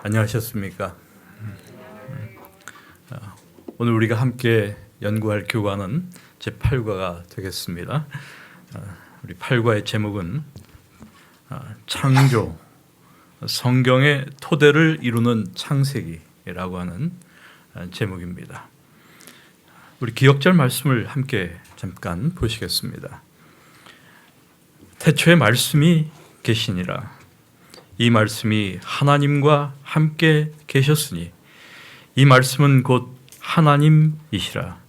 안녕하셨습니까? 오늘 우리가 함께 연구할 교과는 제8과가 되겠습니다. 우리 8과의 제목은 창조, 성경의 토대를 이루는 창세기라고 하는 제목입니다. 우리 기억절 말씀을 함께 잠깐 보시겠습니다. 태초에 말씀이 계시니라. 이 말씀이 하나님과 함께 계셨으니 이 말씀은 곧 하나님이시라.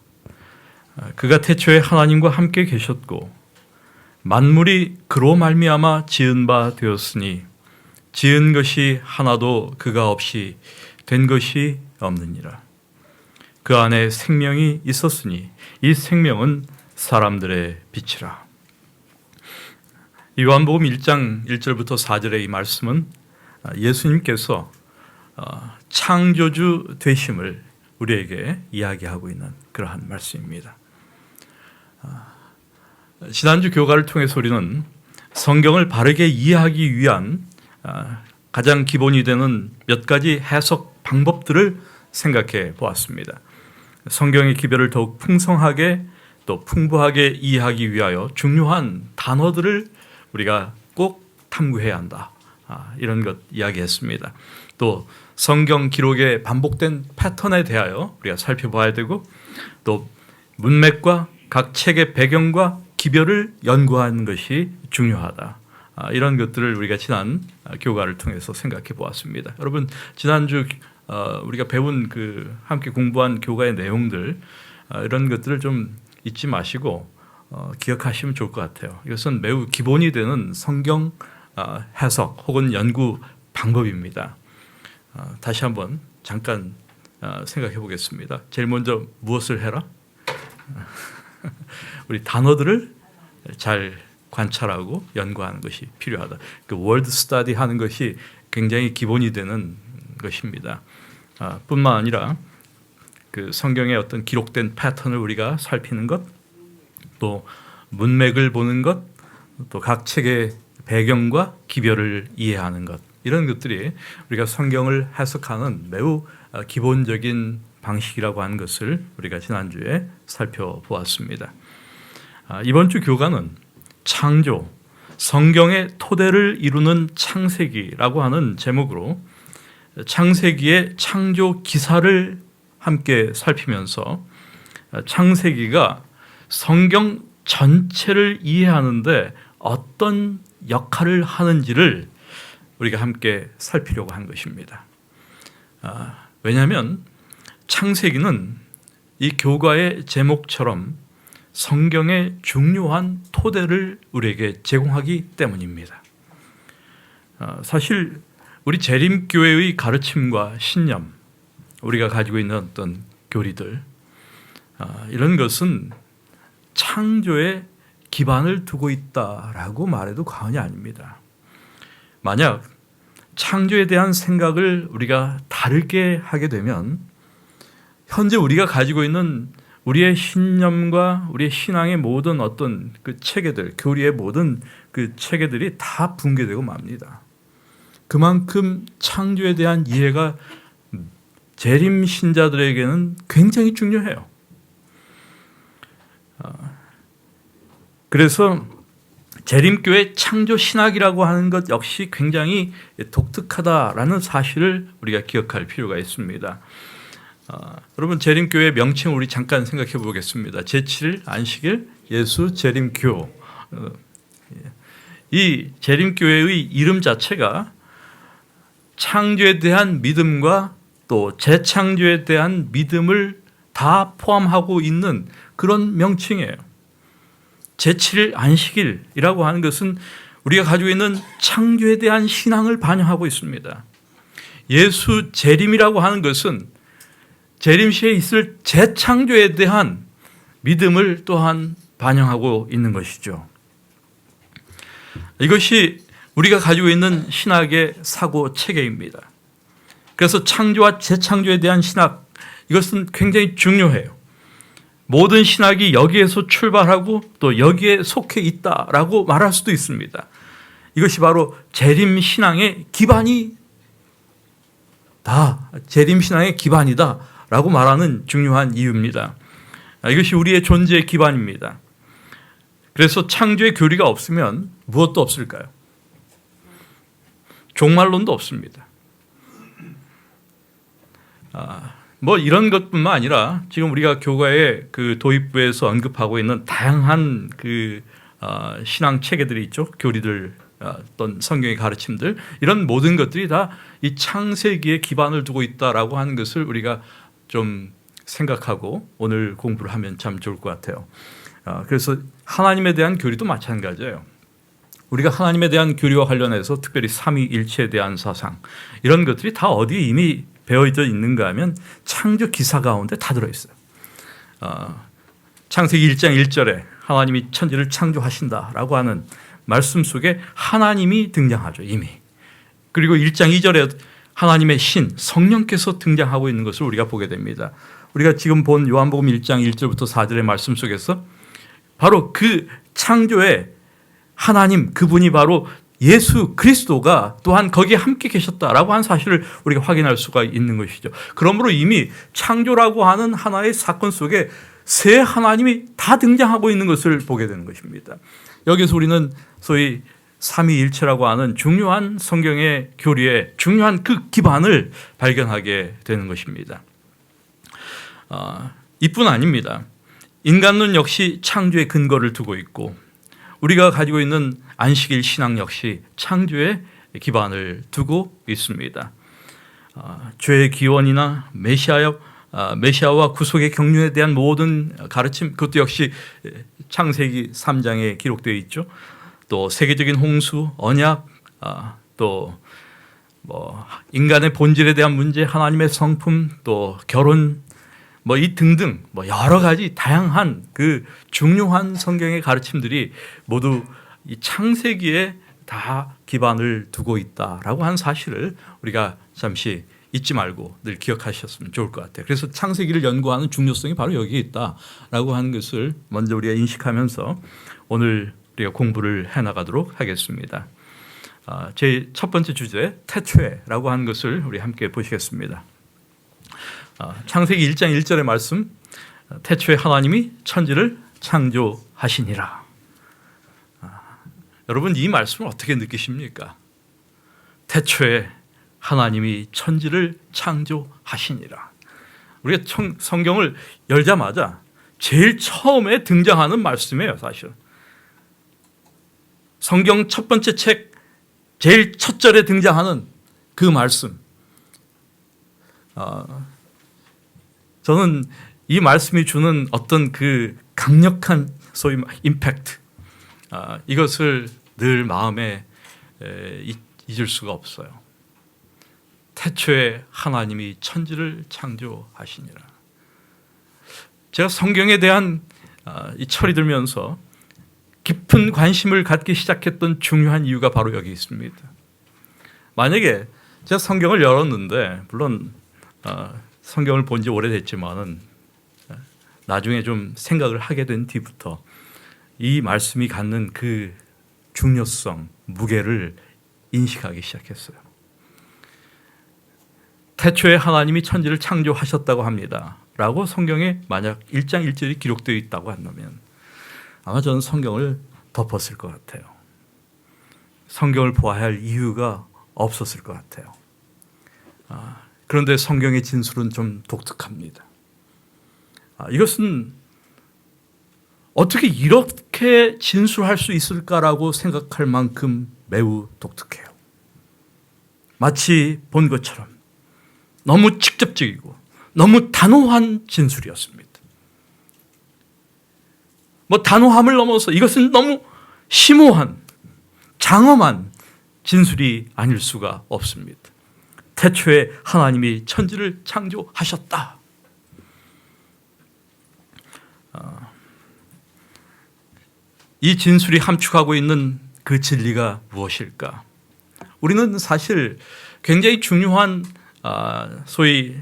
그가 태초에 하나님과 함께 계셨고 만물이 그로 말미암아 지은 바 되었으니 지은 것이 하나도 그가 없이 된 것이 없느니라. 그 안에 생명이 있었으니 이 생명은 사람들의 빛이라. 요한복음 1장 1절부터 4절의 이 말씀은 예수님께서 창조주 되심을 우리에게 이야기하고 있는 그러한 말씀입니다. 지난주 교과를 통해서 우리는 성경을 바르게 이해하기 위한 가장 기본이 되는 몇 가지 해석 방법들을 생각해 보았습니다. 성경의 기별을 더욱 풍성하게 또 풍부하게 이해하기 위하여 중요한 단어들을 우리가 꼭 탐구해야 한다. 이런 것 이야기했습니다. 또 성경 기록의 반복된 패턴에 대하여 우리가 살펴봐야 되고 또 문맥과 각 책의 배경과 기별을 연구하는 것이 중요하다. 이런 것들을 우리가 지난 교과를 통해서 생각해 보았습니다. 여러분 지난주 우리가 배운 함께 공부한 교과의 내용들 이런 것들을 좀 잊지 마시고 기억하시면 좋을 것 같아요. 이것은 매우 기본이 되는 성경 해석 혹은 연구 방법입니다. 다시 한번 잠깐 생각해 보겠습니다. 제일 먼저 무엇을 해라? 우리 단어들을 잘 관찰하고 연구하는 것이 필요하다. 그 월드 스터디 하는 것이 굉장히 기본이 되는 것입니다. 뿐만 아니라 그 성경의 어떤 기록된 패턴을 우리가 살피는 것, 또 문맥을 보는 것, 또 각 책의 배경과 기별을 이해하는 것, 이런 것들이 우리가 성경을 해석하는 매우 기본적인 방식이라고 하는 것을 우리가 지난주에 살펴보았습니다. 이번 주 교과는 창조, 성경의 토대를 이루는 창세기라고 하는 제목으로 창세기의 창조 기사를 함께 살피면서 창세기가 성경 전체를 이해하는데 어떤 역할을 하는지를 우리가 함께 살피려고 한 것입니다. 왜냐하면 창세기는 이 교과의 제목처럼 성경의 중요한 토대를 우리에게 제공하기 때문입니다. 사실 우리 재림교회의 가르침과 신념, 우리가 가지고 있는 어떤 교리들, 이런 것은 창조에 기반을 두고 있다라고 말해도 과언이 아닙니다. 만약 창조에 대한 생각을 우리가 다르게 하게 되면 현재 우리가 가지고 있는 우리의 신념과 우리의 신앙의 모든 어떤 그 체계들, 교리의 모든 그 체계들이 다 붕괴되고 맙니다. 그만큼 창조에 대한 이해가 재림 신자들에게는 굉장히 중요해요. 그래서 재림교회 창조 신학이라고 하는 것 역시 굉장히 독특하다라는 사실을 우리가 기억할 필요가 있습니다. 여러분 재림교회 명칭을 우리 잠깐 생각해 보겠습니다. 제7일 안식일 예수 재림교. 이 재림교회의 이름 자체가 창조에 대한 믿음과 또 재창조에 대한 믿음을 다 포함하고 있는 그런 명칭이에요. 제7일 안식일이라고 하는 것은 우리가 가지고 있는 창조에 대한 신앙을 반영하고 있습니다. 예수 재림이라고 하는 것은 재림시에 있을 재창조에 대한 믿음을 또한 반영하고 있는 것이죠. 이것이 우리가 가지고 있는 신학의 사고 체계입니다. 그래서 창조와 재창조에 대한 신학, 이것은 굉장히 중요해요. 모든 신학이 여기에서 출발하고 또 여기에 속해 있다라고 말할 수도 있습니다. 이것이 바로 재림신앙의 기반이다. 재림신앙의 기반이다라고 말하는 중요한 이유입니다. 이것이 우리의 존재의 기반입니다. 그래서 창조의 교리가 없으면 무엇도 없을까요? 종말론도 없습니다. 뭐 이런 것뿐만 아니라 지금 우리가 교과의 그 도입부에서 언급하고 있는 다양한 그 신앙 체계들이 있죠. 교리들, 어떤 성경의 가르침들, 이런 모든 것들이 다 이 창세기에 기반을 두고 있다라고 하는 것을 우리가 좀 생각하고 오늘 공부를 하면 참 좋을 것 같아요. 그래서 하나님에 대한 교리도 마찬가지예요. 우리가 하나님에 대한 교리와 관련해서 특별히 삼위일체에 대한 사상, 이런 것들이 다 어디에 이미 배어져 있는가 하면 창조 기사 가운데 다 들어있어요. 창세기 1장 1절에 하나님이 천지를 창조하신다라고 하는 말씀 속에 하나님이 등장하죠, 이미. 그리고 1장 2절에 하나님의 신, 성령께서 등장하고 있는 것을 우리가 보게 됩니다. 우리가 지금 본 요한복음 1장 1절부터 4절의 말씀 속에서 바로 그 창조의 하나님, 그분이 바로 예수 그리스도가 또한 거기에 함께 계셨다라고 하는 사실을 우리가 확인할 수가 있는 것이죠. 그러므로 이미 창조라고 하는 하나의 사건 속에 세 하나님이 다 등장하고 있는 것을 보게 되는 것입니다. 여기서 우리는 소위 삼위일체라고 하는 중요한 성경의 교리의 중요한 그 기반을 발견하게 되는 것입니다. 이뿐 아닙니다. 인간론 역시 창조의 근거를 두고 있고 우리가 가지고 있는 안식일 신앙 역시 창조의 기반을 두고 있습니다. 죄의 기원이나 메시아와 구속의 경륜에 대한 모든 가르침, 그것도 역시 창세기 3장에 기록되어 있죠. 또 세계적인 홍수, 언약, 또 뭐 인간의 본질에 대한 문제, 하나님의 성품, 또 결혼, 뭐 이 등등 뭐 여러 가지 다양한 그 중요한 성경의 가르침들이 모두 이 창세기에 다 기반을 두고 있다라고 하는 사실을 우리가 잠시 잊지 말고 늘 기억하셨으면 좋을 것 같아요. 그래서 창세기를 연구하는 중요성이 바로 여기에 있다라고 하는 것을 먼저 우리가 인식하면서 오늘 우리가 공부를 해나가도록 하겠습니다. 제 첫 번째 주제 태초에라고 하는 것을 우리 함께 보시겠습니다. 창세기 1장 1절의 말씀, 태초에 하나님이 천지를 창조하시니라. 여러분 이 말씀을 어떻게 느끼십니까? 태초에 하나님이 천지를 창조하시니라. 우리가 성경을 열자마자 제일 처음에 등장하는 말씀이에요, 사실. 성경 첫 번째 책 제일 첫 절에 등장하는 그 말씀. 저는 이 말씀이 주는 어떤 그 강력한 소위 임팩트, 이것을 늘 마음에 잊을 수가 없어요. 태초에 하나님이 천지를 창조하시니라. 제가 성경에 대한 이 철이 들면서 깊은 관심을 갖기 시작했던 중요한 이유가 바로 여기 있습니다. 만약에 제가 성경을 열었는데, 물론 성경을 본 지 오래됐지만은 나중에 좀 생각을 하게 된 뒤부터 이 말씀이 갖는 그 중요성, 무게를 인식하기 시작했어요. 태초에 하나님이 천지를 창조하셨다고 합니다 라고 성경에 만약 1장 1절이 기록되어 있다고 한다면 아마 저는 성경을 덮었을 것 같아요. 성경을 보아야 할 이유가 없었을 것 같아요. 그런데 성경의 진술은 좀 독특합니다. 이것은 어떻게 이렇게 진술할 수 있을까라고 생각할 만큼 매우 독특해요. 마치 본 것처럼 너무 직접적이고 너무 단호한 진술이었습니다. 뭐 단호함을 넘어서 이것은 너무 심오한, 장엄한 진술이 아닐 수가 없습니다. 태초에 하나님이 천지를 창조하셨다. 이 진술이 함축하고 있는 그 진리가 무엇일까? 우리는 사실 굉장히 중요한 소위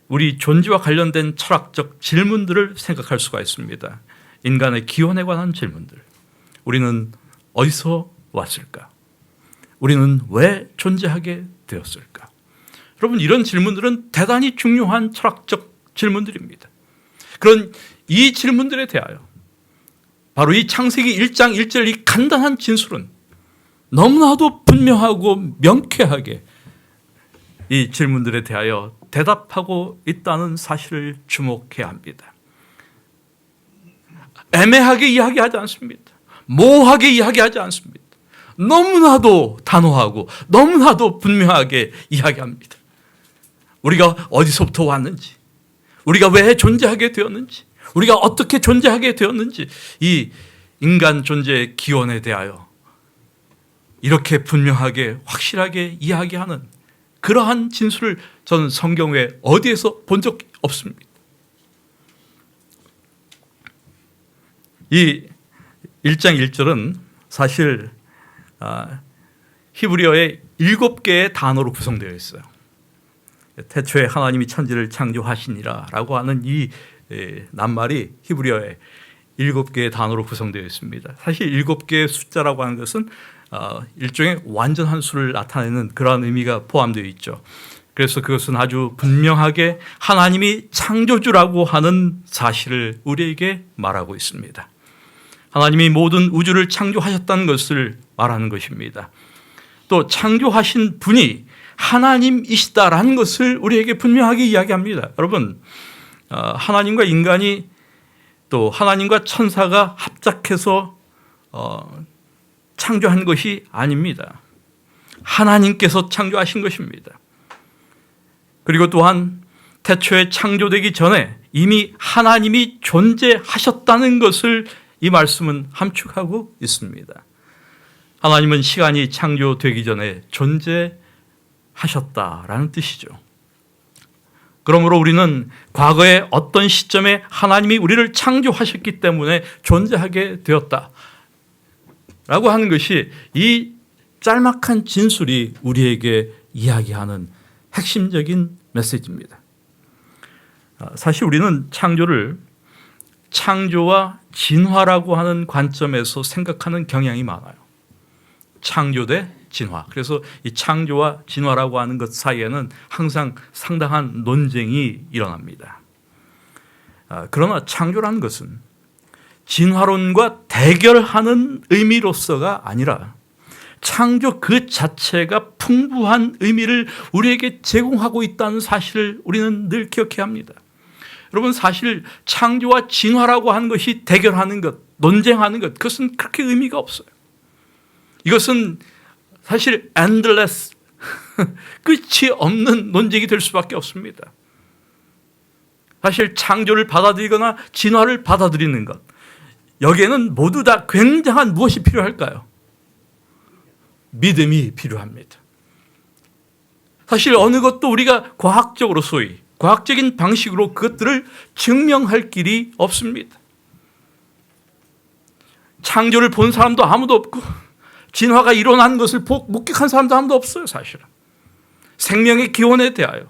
우리 존재와 관련된 철학적 질문들을 생각할 수가 있습니다. 인간의 기원에 관한 질문들. 우리는 어디서 왔을까? 우리는 왜 존재하게 되었을까? 여러분, 이런 질문들은 대단히 중요한 철학적 질문들입니다. 그런 이 질문들에 대하여 바로 이 창세기 1장 1절 이 간단한 진술은 너무나도 분명하고 명쾌하게 이 질문들에 대하여 대답하고 있다는 사실을 주목해야 합니다. 애매하게 이야기하지 않습니다. 모호하게 이야기하지 않습니다. 너무나도 단호하고 너무나도 분명하게 이야기합니다. 우리가 어디서부터 왔는지, 우리가 왜 존재하게 되었는지, 우리가 어떻게 존재하게 되었는지, 이 인간 존재의 기원에 대하여 이렇게 분명하게 확실하게 이야기하는 그러한 진술을 저는 성경 외에 어디에서 본 적 없습니다. 이 1장 1절은 사실 히브리어의 7개의 단어로 구성되어 있어요. 태초에 하나님이 천지를 창조하시니라 라고 하는 이 낱말이 히브리어의 7개의 단어로 구성되어 있습니다. 사실 7개의 숫자라고 하는 것은 일종의 완전한 수를 나타내는 그러한 의미가 포함되어 있죠. 그래서 그것은 아주 분명하게 하나님이 창조주라고 하는 사실을 우리에게 말하고 있습니다. 하나님이 모든 우주를 창조하셨다는 것을 말하는 것입니다. 또 창조하신 분이 하나님이시다라는 것을 우리에게 분명하게 이야기합니다. 여러분, 하나님과 인간이 또 하나님과 천사가 합작해서 창조한 것이 아닙니다. 하나님께서 창조하신 것입니다. 그리고 또한 태초에 창조되기 전에 이미 하나님이 존재하셨다는 것을 이 말씀은 함축하고 있습니다. 하나님은 시간이 창조되기 전에 존재하셨다라는 뜻이죠. 그러므로 우리는 과거의 어떤 시점에 하나님이 우리를 창조하셨기 때문에 존재하게 되었다 라고 하는 것이 이 짤막한 진술이 우리에게 이야기하는 핵심적인 메시지입니다. 사실 우리는 창조를 창조와 진화라고 하는 관점에서 생각하는 경향이 많아요. 창조 대 진화. 그래서 이 창조와 진화라고 하는 것 사이에는 항상 상당한 논쟁이 일어납니다. 그러나 창조라는 것은 진화론과 대결하는 의미로서가 아니라 창조 그 자체가 풍부한 의미를 우리에게 제공하고 있다는 사실을 우리는 늘 기억해야 합니다. 여러분, 사실 창조와 진화라고 하는 것이 대결하는 것, 논쟁하는 것, 그것은 그렇게 의미가 없어요. 이것은 사실 endless, 끝이 없는 논쟁이 될 수밖에 없습니다. 사실 창조를 받아들이거나 진화를 받아들이는 것, 여기에는 모두 다 굉장한 무엇이 필요할까요? 믿음이 필요합니다. 사실 어느 것도 우리가 과학적으로 소위 과학적인 방식으로 그것들을 증명할 길이 없습니다. 창조를 본 사람도 아무도 없고 진화가 일어난 것을 목격한 사람도 아무도 없어요. 사실은 생명의 기원에 대하여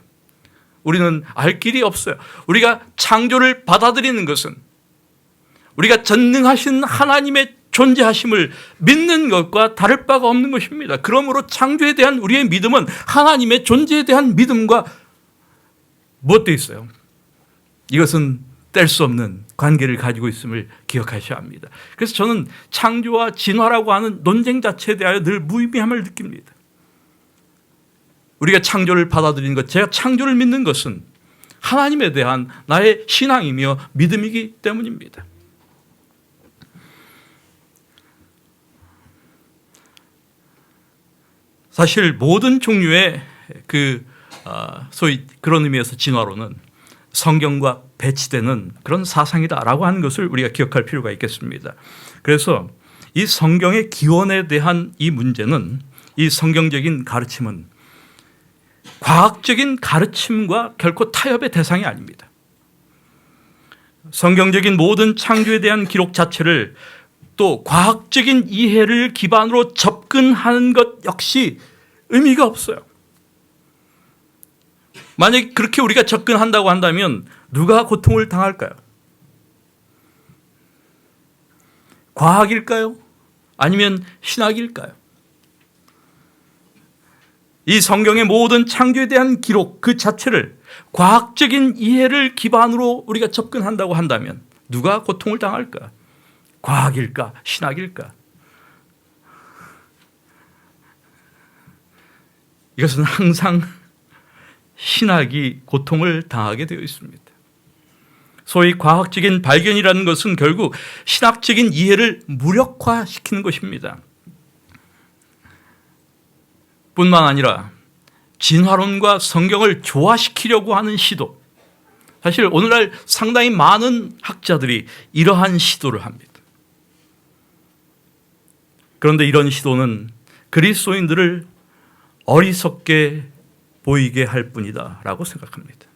우리는 알 길이 없어요. 우리가 창조를 받아들이는 것은 우리가 전능하신 하나님의 존재하심을 믿는 것과 다를 바가 없는 것입니다. 그러므로 창조에 대한 우리의 믿음은 하나님의 존재에 대한 믿음과 무엇되어 있어요? 이것은 뗄 수 없는 관계를 가지고 있음을 기억하셔야 합니다. 그래서 저는 창조와 진화라고 하는 논쟁 자체에 대하여 늘 무의미함을 느낍니다. 우리가 창조를 받아들이는 것, 제가 창조를 믿는 것은 하나님에 대한 나의 신앙이며 믿음이기 때문입니다. 사실 모든 종류의 소위 그런 의미에서 진화론은 성경과 배치되는 그런 사상이다라고 하는 것을 우리가 기억할 필요가 있겠습니다. 그래서 이 성경의 기원에 대한 이 문제는, 이 성경적인 가르침은 과학적인 가르침과 결코 타협의 대상이 아닙니다. 성경적인 모든 창조에 대한 기록 자체를 또 과학적인 이해를 기반으로 접근하는 것 역시 의미가 없어요. 만약에 그렇게 우리가 접근한다고 한다면 누가 고통을 당할까요? 과학일까요? 아니면 신학일까요? 이 성경의 모든 창조에 대한 기록 그 자체를 과학적인 이해를 기반으로 우리가 접근한다고 한다면 누가 고통을 당할까? 과학일까? 신학일까? 이것은 항상 신학이 고통을 당하게 되어 있습니다. 소위 과학적인 발견이라는 것은 결국 신학적인 이해를 무력화시키는 것입니다. 뿐만 아니라 진화론과 성경을 조화시키려고 하는 시도, 사실 오늘날 상당히 많은 학자들이 이러한 시도를 합니다. 그런데 이런 시도는 그리스도인들을 어리석게 보이게 할 뿐이다 라고 생각합니다.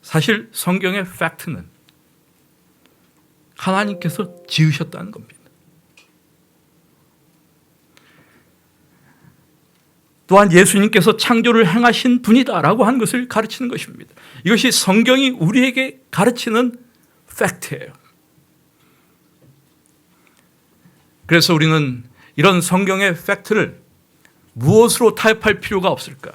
사실 성경의 팩트는 하나님께서 지으셨다는 겁니다. 또한 예수님께서 창조를 행하신 분이다라고 한 것을 가르치는 것입니다. 이것이 성경이 우리에게 가르치는 팩트예요. 그래서 우리는 이런 성경의 팩트를 무엇으로 타협할 필요가 없을까?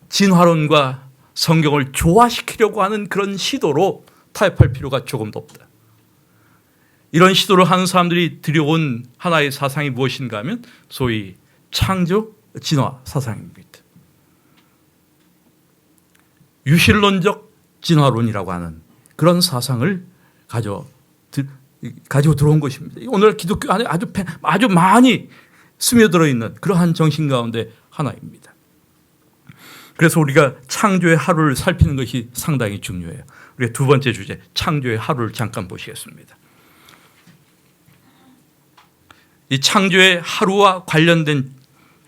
진화론과 성경을 조화시키려고 하는 그런 시도로 타협할 필요가 조금도 없다. 이런 시도를 하는 사람들이 들여온 하나의 사상이 무엇인가 하면 소위 창조 진화 사상입니다. 유실론적 진화론이라고 하는 그런 사상을 가지고 들어온 것입니다. 오늘 기독교 안에 아주 많이 스며들어 있는 그러한 정신 가운데 하나입니다. 그래서 우리가 창조의 하루를 살피는 것이 상당히 중요해요. 우리가 두 번째 주제, 창조의 하루를 잠깐 보시겠습니다. 이 창조의 하루와 관련된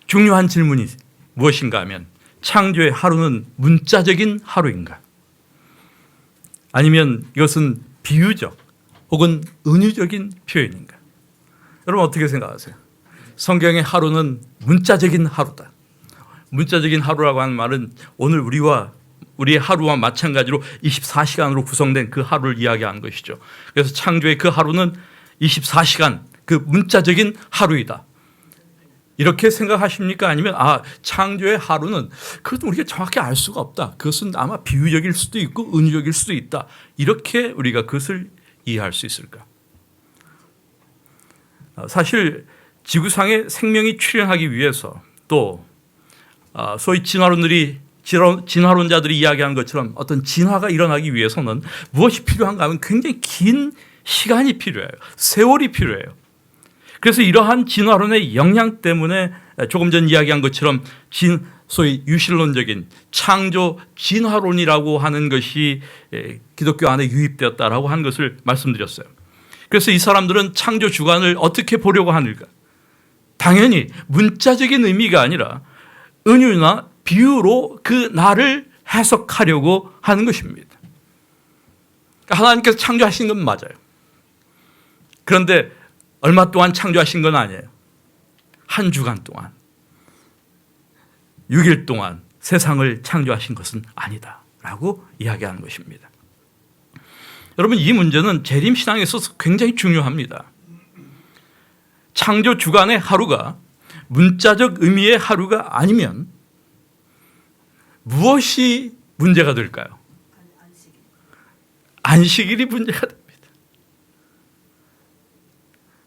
중요한 질문이 무엇인가 하면 창조의 하루는 문자적인 하루인가? 아니면 이것은 비유적 혹은 은유적인 표현인가? 여러분 어떻게 생각하세요? 성경의 하루는 문자적인 하루다. 문자적인 하루라고 하는 말은 오늘 우리의 하루와 마찬가지로 24시간으로 구성된 그 하루를 이야기하는 것이죠. 그래서 창조의 그 하루는 24시간 그 문자적인 하루이다. 이렇게 생각하십니까? 아니면 창조의 하루는 그것도 우리가 정확히 알 수가 없다. 그것은 아마 비유적일 수도 있고 은유적일 수도 있다. 이렇게 우리가 그것을 이해할 수 있을까? 사실 지구상에 생명이 출현하기 위해서 또 소위 진화론자들이 이야기하는 것처럼 어떤 진화가 일어나기 위해서는 무엇이 필요한가 하면 굉장히 긴 시간이 필요해요. 세월이 필요해요. 그래서 이러한 진화론의 영향 때문에 조금 전 이야기한 것처럼 소위 유실론적인 창조 진화론이라고 하는 것이 기독교 안에 유입되었다라고 하는 것을 말씀드렸어요. 그래서 이 사람들은 창조 주관을 어떻게 보려고 하는가? 당연히 문자적인 의미가 아니라 은유나 비유로 그 날을 해석하려고 하는 것입니다. 하나님께서 창조하신 건 맞아요. 그런데 얼마 동안 창조하신 건 아니에요. 한 주간 동안, 6일 동안 세상을 창조하신 것은 아니다라고 이야기하는 것입니다. 여러분 이 문제는 재림신앙에 있어서 굉장히 중요합니다. 창조 주간의 하루가 문자적 의미의 하루가 아니면 무엇이 문제가 될까요? 안식일이 문제가 됩니다.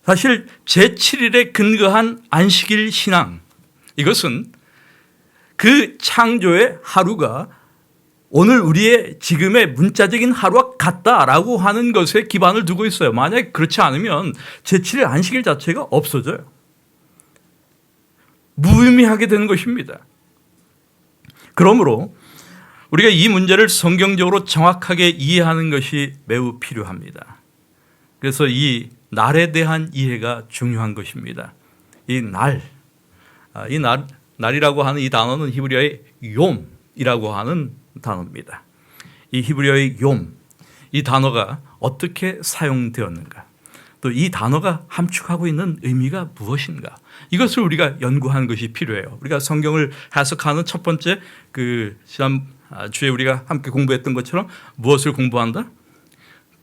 사실 제7일에 근거한 안식일 신앙, 이것은 그 창조의 하루가 오늘 우리의 지금의 문자적인 하루와 같다라고 하는 것에 기반을 두고 있어요. 만약에 그렇지 않으면 제7일 안식일 자체가 없어져요. 무의미하게 되는 것입니다. 그러므로 우리가 이 문제를 성경적으로 정확하게 이해하는 것이 매우 필요합니다. 그래서 이 날에 대한 이해가 중요한 것입니다. 날이라고 하는 이 단어는 히브리어의 욤이라고 하는 단어입니다. 이 히브리어의 욤, 이 단어가 어떻게 사용되었는가? 또 이 단어가 함축하고 있는 의미가 무엇인가, 이것을 우리가 연구하는 것이 필요해요. 우리가 성경을 해석하는 첫 번째 지난 주에 우리가 함께 공부했던 것처럼 무엇을 공부한다?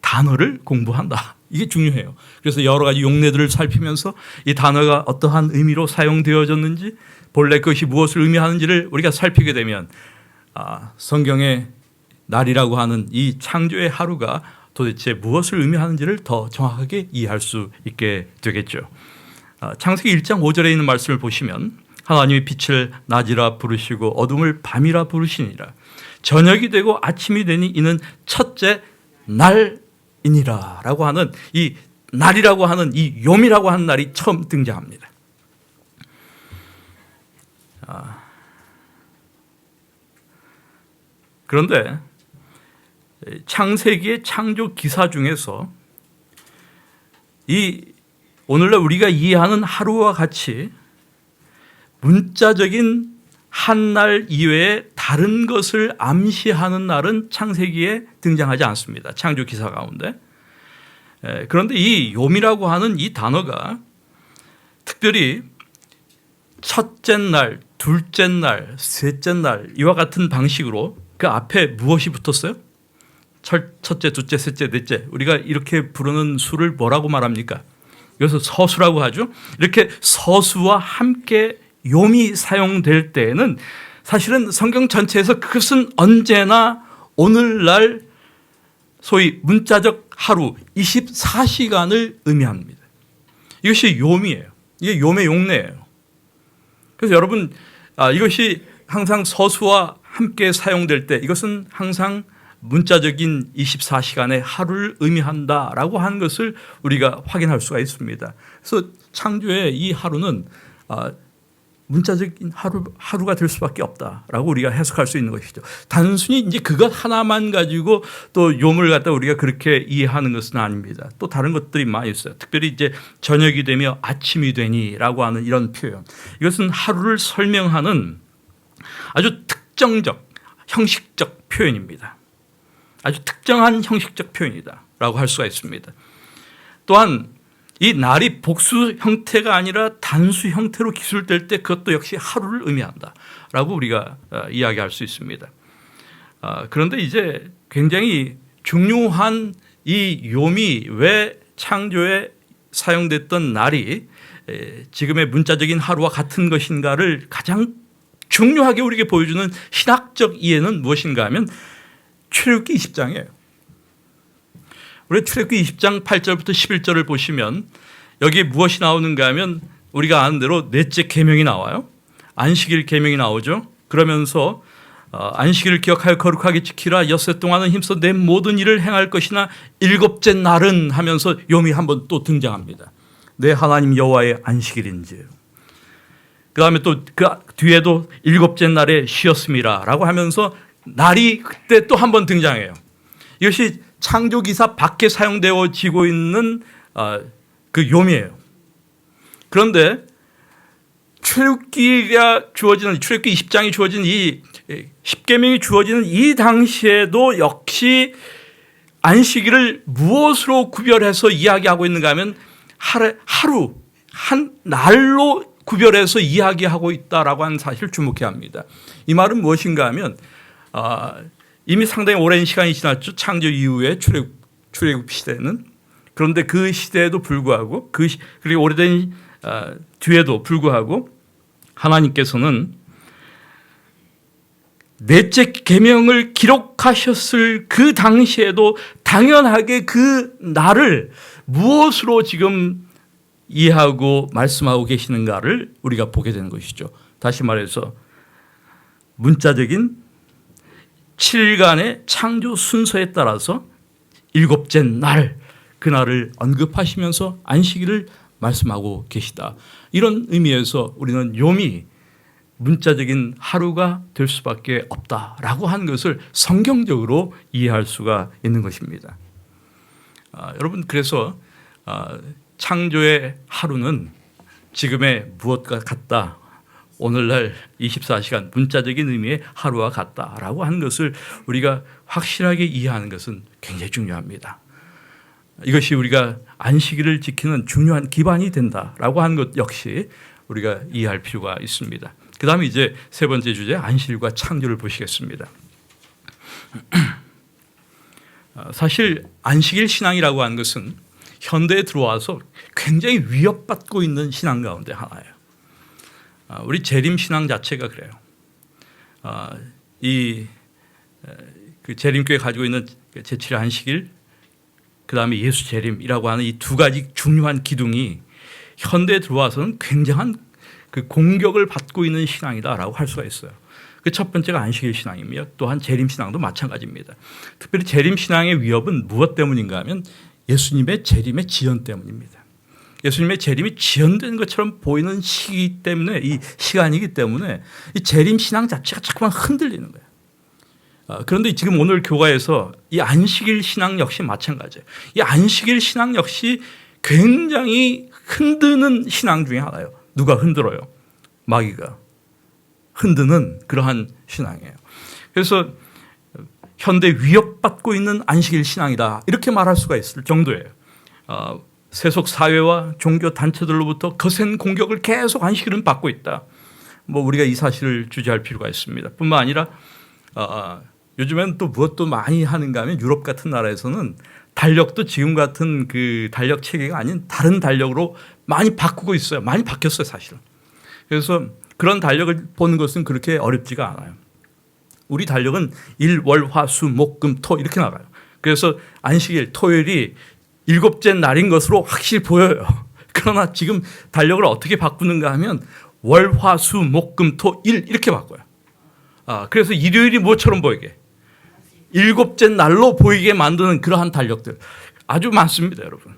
단어를 공부한다. 이게 중요해요. 그래서 여러 가지 용례들을 살피면서 이 단어가 어떠한 의미로 사용되어졌는지, 본래 그것이 무엇을 의미하는지를 우리가 살피게 되면 성경의 날이라고 하는 이 창조의 하루가 도대체 무엇을 의미하는지를 더 정확하게 이해할 수 있게 되겠죠. 창세기 1장 5절에 있는 말씀을 보시면 하나님이 빛을 낮이라 부르시고 어둠을 밤이라 부르시니라. 저녁이 되고 아침이 되니 이는 첫째 날이니라 라고 하는 이 날이라고 하는 이 욤이라고 하는 날이 처음 등장합니다. 그런데 창세기의 창조 기사 중에서 이 오늘날 우리가 이해하는 하루와 같이 문자적인 한 날 이외에 다른 것을 암시하는 날은 창세기에 등장하지 않습니다. 창조 기사 가운데. 그런데 이 욤이라고 하는 이 단어가 특별히 첫째 날, 둘째 날, 셋째 날 이와 같은 방식으로 그 앞에 무엇이 붙었어요? 첫째, 둘째, 셋째, 넷째, 우리가 이렇게 부르는 수를 뭐라고 말합니까? 이것을 서수라고 하죠. 이렇게 서수와 함께 욤이 사용될 때에는 사실은 성경 전체에서 그것은 언제나 오늘날 소위 문자적 하루 24시간을 의미합니다. 이것이 욤이에요. 이게 욤의 용례예요. 그래서 여러분 이것이 항상 서수와 함께 사용될 때 이것은 항상 문자적인 24시간의 하루를 의미한다라고 하는 것을 우리가 확인할 수가 있습니다. 그래서 창조의 이 하루는 문자적인 하루가 될 수밖에 없다라고 우리가 해석할 수 있는 것이죠. 단순히 이제 그것 하나만 가지고 또 욤을 갖다 우리가 그렇게 이해하는 것은 아닙니다. 또 다른 것들이 많이 있어요. 특별히 이제 저녁이 되며 아침이 되니라고 하는 이런 표현. 이것은 하루를 설명하는 아주 특정적, 형식적 표현입니다. 아주 특정한 형식적 표현이다라고 할 수가 있습니다. 또한 이 날이 복수 형태가 아니라 단수 형태로 기술될 때 그것도 역시 하루를 의미한다라고 우리가 이야기할 수 있습니다. 그런데 이제 굉장히 중요한 이 욤이 왜 창조에 사용됐던 날이 지금의 문자적인 하루와 같은 것인가를 가장 중요하게 우리에게 보여주는 신학적 이해는 무엇인가 하면 출애굽기 20장이에요. 우리 출애굽기 20장 8절부터 11절을 보시면 여기에 무엇이 나오는가 하면 우리가 아는 대로 넷째 계명이 나와요. 안식일 계명이 나오죠. 그러면서 안식일을 기억하여 거룩하게 지키라. 엿새 동안은 힘써 내 모든 일을 행할 것이나 일곱째 날은 하면서 욤이 한번 또 등장합니다. 내 하나님 여호와의 안식일인지. 그다음에 또 그 뒤에도 일곱째 날에 쉬었음이라 라고 하면서 날이 그때 또 한 번 등장해요. 이것이 창조기사 밖에 사용되어지고 있는 그 욤이에요. 그런데 출애굽기가 주어지는 출애굽기 20장이 주어진 이 10계명이 주어지는 이 당시에도 역시 안식일을 무엇으로 구별해서 이야기하고 있는가 하면 하루 한 날로 구별해서 이야기하고 있다라고 하는 사실을 주목해야 합니다. 이 말은 무엇인가 하면 이미 상당히 오랜 시간이 지났죠. 창조 이후에 출애굽 시대는. 그런데 그 시대에도 불구하고 그리고 오래된 뒤에도 불구하고 하나님께서는 넷째 계명을 기록하셨을 그 당시에도 당연하게 그 날을 무엇으로 지금 이해하고 말씀하고 계시는가를 우리가 보게 되는 것이죠. 다시 말해서 문자적인 7일간의 창조 순서에 따라서 일곱째 날, 그날을 언급하시면서 안식일을 말씀하고 계시다. 이런 의미에서 우리는 욤이 문자적인 하루가 될 수밖에 없다라고 하는 것을 성경적으로 이해할 수가 있는 것입니다. 여러분, 그래서 창조의 하루는 지금의 무엇과 같다. 오늘날 24시간 문자적인 의미의 하루와 같다라고 하는 것을 우리가 확실하게 이해하는 것은 굉장히 중요합니다. 이것이 우리가 안식일을 지키는 중요한 기반이 된다라고 하는 것 역시 우리가 이해할 필요가 있습니다. 그 다음에 이제 세 번째 주제 안식일과 창조를 보시겠습니다. 사실 안식일 신앙이라고 하는 것은 현대에 들어와서 굉장히 위협받고 있는 신앙 가운데 하나예요. 우리 재림 신앙 자체가 그래요. 그 재림교회 가지고 있는 제7일 안식일, 그 다음에 예수 재림이라고 하는 이 두 가지 중요한 기둥이 현대에 들어와서는 굉장한 그 공격을 받고 있는 신앙이다라고 할 수가 있어요. 그 첫 번째가 안식일 신앙이며 또한 재림 신앙도 마찬가지입니다. 특별히 재림 신앙의 위협은 무엇 때문인가 하면 예수님의 재림의 지연 때문입니다. 예수님의 재림이 지연된 것처럼 보이는 시기 때문에, 이 시간이기 때문에 이 재림 신앙 자체가 자꾸만 흔들리는 거예요. 그런데 지금 오늘 교과에서 이 안식일 신앙 역시 마찬가지예요. 이 안식일 신앙 역시 굉장히 흔드는 신앙 중에 하나예요. 누가 흔들어요? 마귀가 흔드는 그러한 신앙이에요. 그래서 현대 위협받고 있는 안식일 신앙이다 이렇게 말할 수가 있을 정도예요. 세속 사회와 종교 단체들로부터 거센 공격을 계속 안식일은 받고 있다. 뭐 우리가 이 사실을 주지할 필요가 있습니다. 뿐만 아니라 요즘에는 또 무엇도 많이 하는가 하면 유럽 같은 나라에서는 달력도 지금 같은 그 달력 체계가 아닌 다른 달력으로 많이 바꾸고 있어요. 많이 바뀌었어요, 사실은. 그래서 그런 달력을 보는 것은 그렇게 어렵지가 않아요. 우리 달력은 일, 월, 화, 수, 목, 금, 토 이렇게 나가요. 그래서 안식일, 토요일이 일곱째 날인 것으로 확실히 보여요. 그러나 지금 달력을 어떻게 바꾸는가 하면 월, 화, 수, 목, 금, 토, 일 이렇게 바꿔요. 그래서 일요일이 뭐처럼 보이게? 일곱째 날로 보이게 만드는 그러한 달력들 아주 많습니다, 여러분.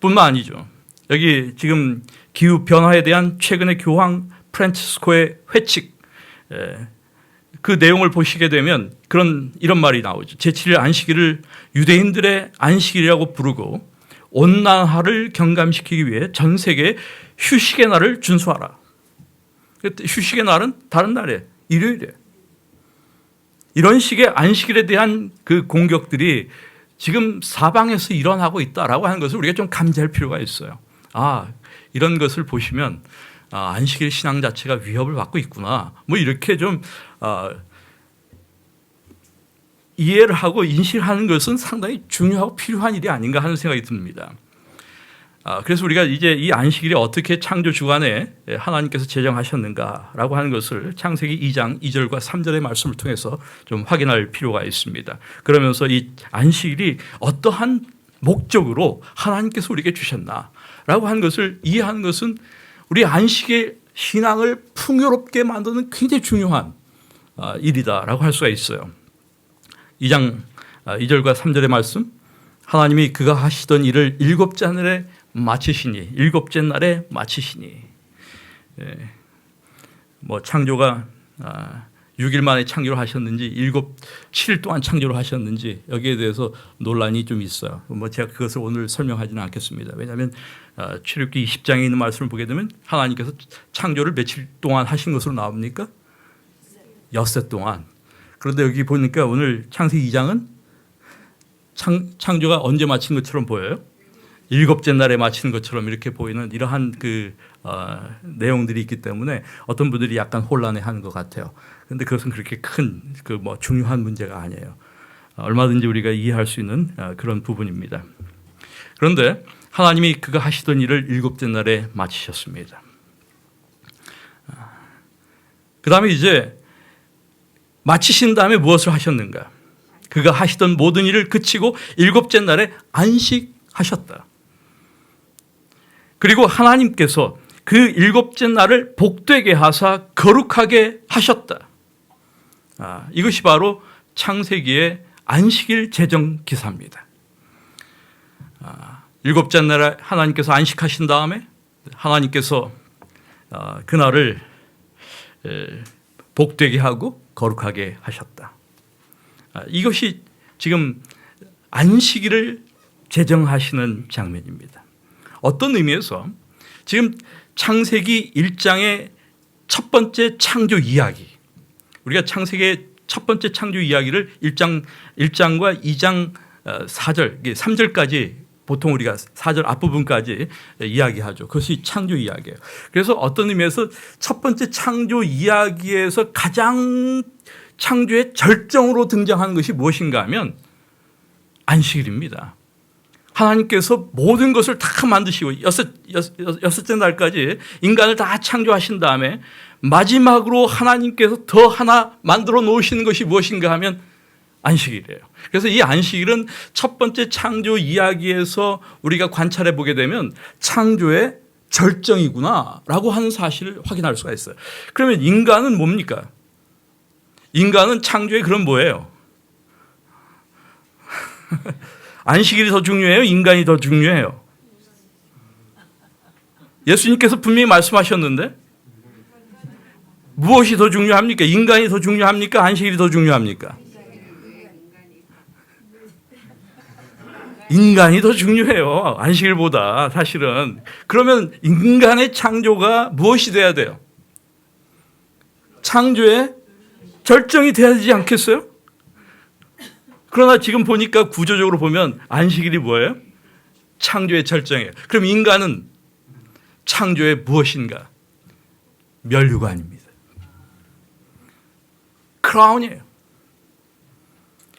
뿐만 아니죠. 여기 지금 기후 변화에 대한 최근의 교황 프란치스코의 회칙, 그 내용을 보시게 되면 이런 말이 나오죠. 제7일 안식일을 유대인들의 안식일이라고 부르고 온난화를 경감시키기 위해 전 세계 휴식의 날을 준수하라. 휴식의 날은 다른 날이에요. 일요일이에요. 이런 식의 안식일에 대한 그 공격들이 지금 사방에서 일어나고 있다라고 하는 것을 우리가 좀 감지할 필요가 있어요. 이런 것을 보시면 안식일 신앙 자체가 위협을 받고 있구나. 뭐 이렇게 좀 이해를 하고 인식하는 것은 상당히 중요하고 필요한 일이 아닌가 하는 생각이 듭니다. 그래서 우리가 이제 이 안식일이 어떻게 창조 주간에 하나님께서 제정하셨는가라고 하는 것을 창세기 2장 2절과 3절의 말씀을 통해서 좀 확인할 필요가 있습니다. 그러면서 이 안식일이 어떠한 목적으로 하나님께서 우리에게 주셨나라고 하는 것을 이해하는 것은 우리 안식의 신앙을 풍요롭게 만드는 굉장히 중요한 일이다라고 할 수가 있어요. 2장 2절과 3절의 말씀, 하나님이 그가 하시던 일을 일곱째 날에 마치시니, 일곱째 날에 마치시니. 뭐 창조가 6일 만에 창조를 하셨는지 7일 동안 창조를 하셨는지 여기에 대해서 논란이 좀 있어요. 뭐 제가 그것을 오늘 설명하지는 않겠습니다. 왜냐하면 출애굽기 20장에 있는 말씀을 보게 되면 하나님께서 창조를 며칠 동안 하신 것으로 나옵니까? 엿새 동안. 그런데 여기 보니까 오늘 창세기 2장은 창조가 언제 마친 것처럼 보여요? 일곱째 날에 마치는 것처럼 이렇게 보이는 이러한 내용들이 있기 때문에 어떤 분들이 약간 혼란해하는 것 같아요. 그런데 그것은 그렇게 큰 중요한 문제가 아니에요. 얼마든지 우리가 이해할 수 있는 그런 부분입니다. 그런데 하나님이 그가 하시던 일을 일곱째 날에 마치셨습니다. 그 다음에 이제 마치신 다음에 무엇을 하셨는가? 그가 하시던 모든 일을 그치고 일곱째 날에 안식하셨다. 그리고 하나님께서 그 일곱째 날을 복되게 하사 거룩하게 하셨다. 이것이 바로 창세기의 안식일 제정 기사입니다. 일곱째 날에 하나님께서 안식하신 다음에 하나님께서 그날을 복되게 하고 거룩하게 하셨다. 이것이 지금 안식일을 제정하시는 장면입니다. 어떤 의미에서 지금 창세기 1장의 첫 번째 창조 이야기, 우리가 창세기의 첫 번째 창조 이야기를 1장과 2장 4절, 3절까지 보통 우리가 4절 앞부분까지 이야기하죠. 그것이 창조 이야기예요. 그래서 어떤 의미에서 첫 번째 창조 이야기에서 가장 창조의 절정으로 등장하는 것이 무엇인가 하면 안식일입니다. 하나님께서 모든 것을 다 만드시고 여섯째 날까지 인간을 다 창조하신 다음에 마지막으로 하나님께서 더 하나 만들어 놓으시는 것이 무엇인가 하면 안식일이에요. 그래서 이 안식일은 첫 번째 창조 이야기에서 우리가 관찰해 보게 되면 창조의 절정이구나라고 하는 사실을 확인할 수가 있어요. 그러면 인간은 뭡니까? 인간은 창조의 그런 뭐예요? 안식일이 더 중요해요? 인간이 더 중요해요? 예수님께서 분명히 말씀하셨는데 무엇이 더 중요합니까? 인간이 더 중요합니까? 안식일이 더 중요합니까? 인간이 더 중요해요. 안식일보다 사실은. 그러면 인간의 창조가 무엇이 돼야 돼요? 창조의 절정이 돼야 되지 않겠어요? 그러나 지금 보니까 구조적으로 보면 안식일이 뭐예요? 창조의 절정이에요. 그럼 인간은 창조의 무엇인가? 면류관입니다. 크라운이에요.